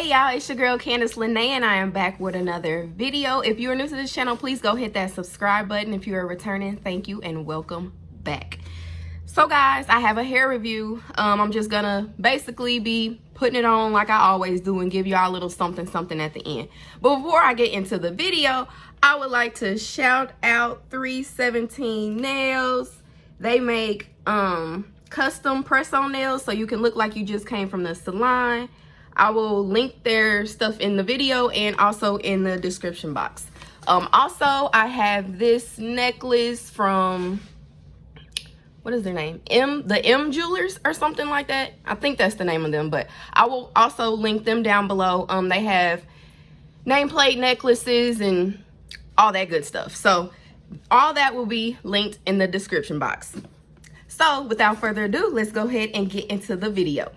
Hey y'all, it's your girl Candace Lene and I am back with another video. If you are new to this channel, please go hit that subscribe button. If you are returning, thank you and welcome back. So guys, I have a hair review. I'm just gonna basically be putting it on like I always do and give y'all a little something at the end. But before I get into the video, I would like to shout out 317 Nails. They make custom press-on nails so you can look like you just came from the salon. I will link their stuff in the video and also in the description box. Also, I have this necklace from, what is their name? The M Jewelers or something like that. I think that's the name of them, but I will also link them down below. They have nameplate necklaces and all that good stuff. So all that will be linked in the description box. So without further ado, let's go ahead and get into the video.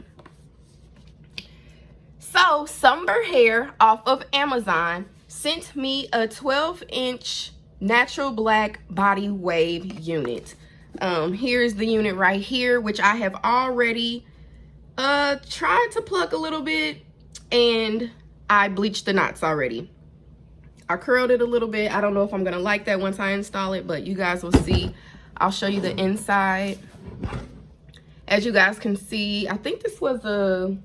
So Sunber Hair off of Amazon sent me a 12-inch natural black body wave unit. Here's the unit right here, which I have already tried to pluck a little bit, and I bleached the knots already. I curled it a little bit. I don't know if I'm gonna like that once I install it, but you guys will see. I'll show you the inside. As you guys can see, I think this was a,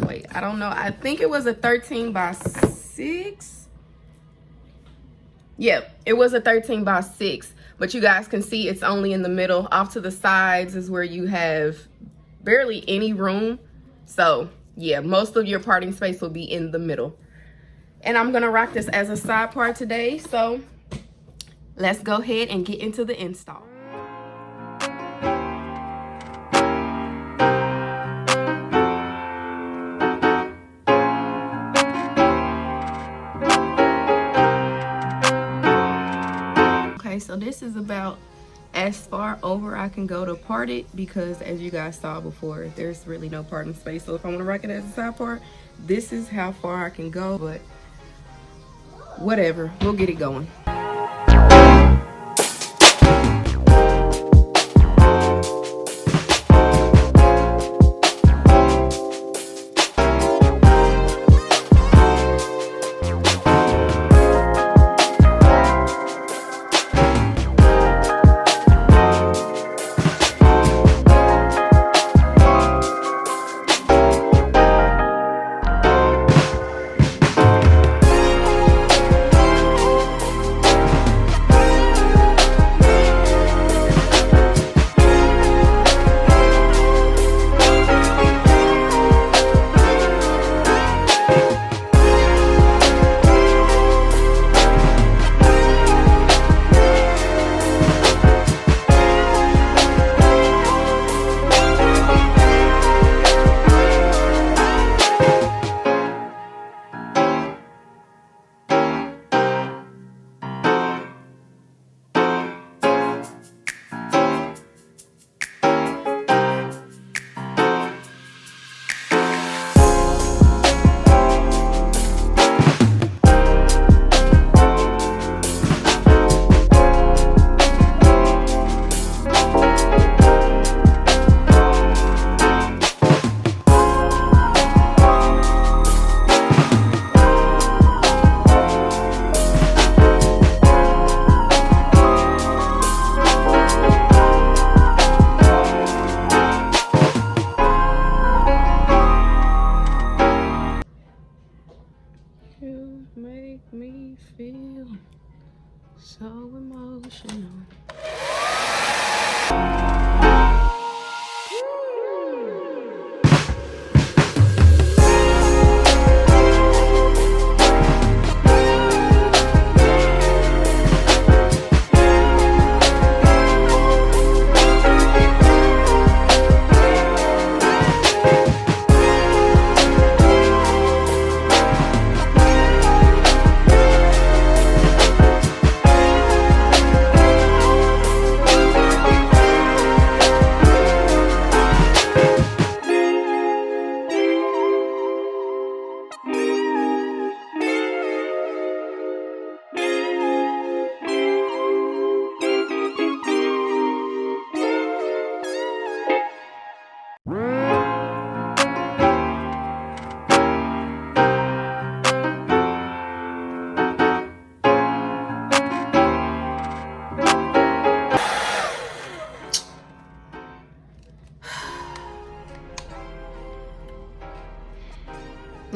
wait, I don't know. I think it was a 13 by 6. Yep, it was a 13 by 6. But you guys can see it's only in the middle. Off to the sides is where you have barely any room. So yeah, most of your parting space will be in the middle. And I'm gonna rock this as a side part today. So let's go ahead and get into the install. So this is about as far over I can go to part it, because as you guys saw before, there's really no parting space. So if I want to rock it as a side part, this is how far I can go, but whatever, we'll get it going. You make me feel so emotional.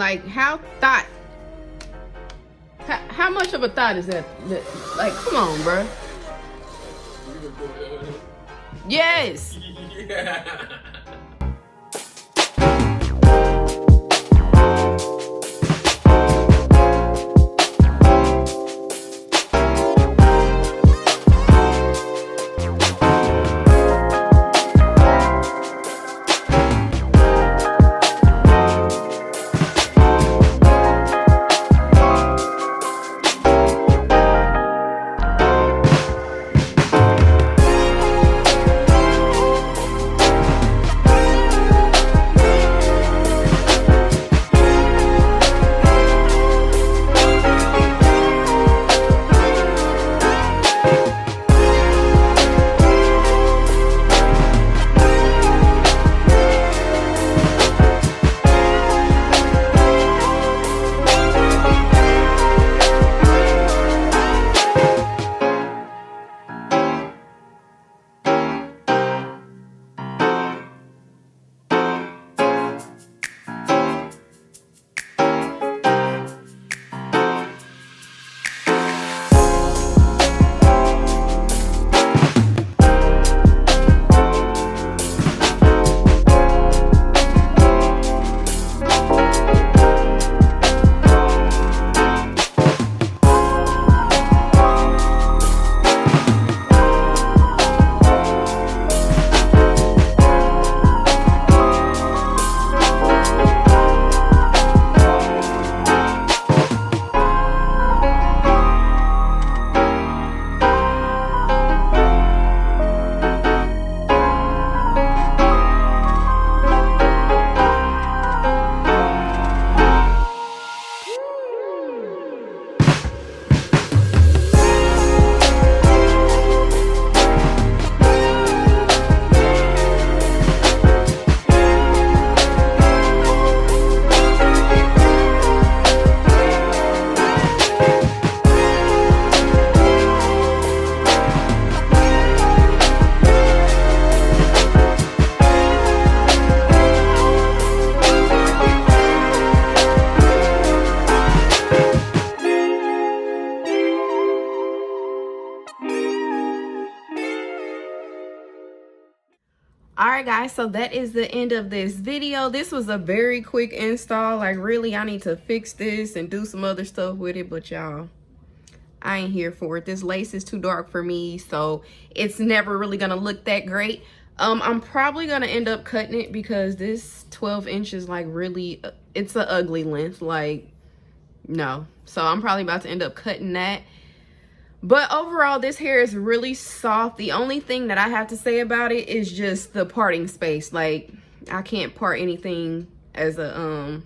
Like, how much of a thought is that? Like, come on, bro. Yes. Alright guys, so that is the end of this video. This was a very quick install. Like, really, I need to fix this and do some other stuff with it, but y'all, I ain't here for it. This lace is too dark for me, so it's never really gonna look that great. I'm probably gonna end up cutting it because this 12 inches, like, really, it's an ugly length. Like, no. So I'm probably about to end up cutting that. But overall, this hair is really soft. The only thing that I have to say about it is just the parting space. Like, I can't part anything as a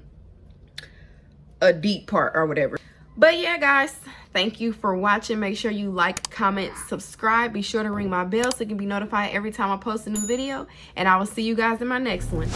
deep part or whatever. But yeah, guys, thank you for watching. Make sure you like, comment, subscribe. Be sure to ring my bell so you can be notified every time I post a new video. And I will see you guys in my next one.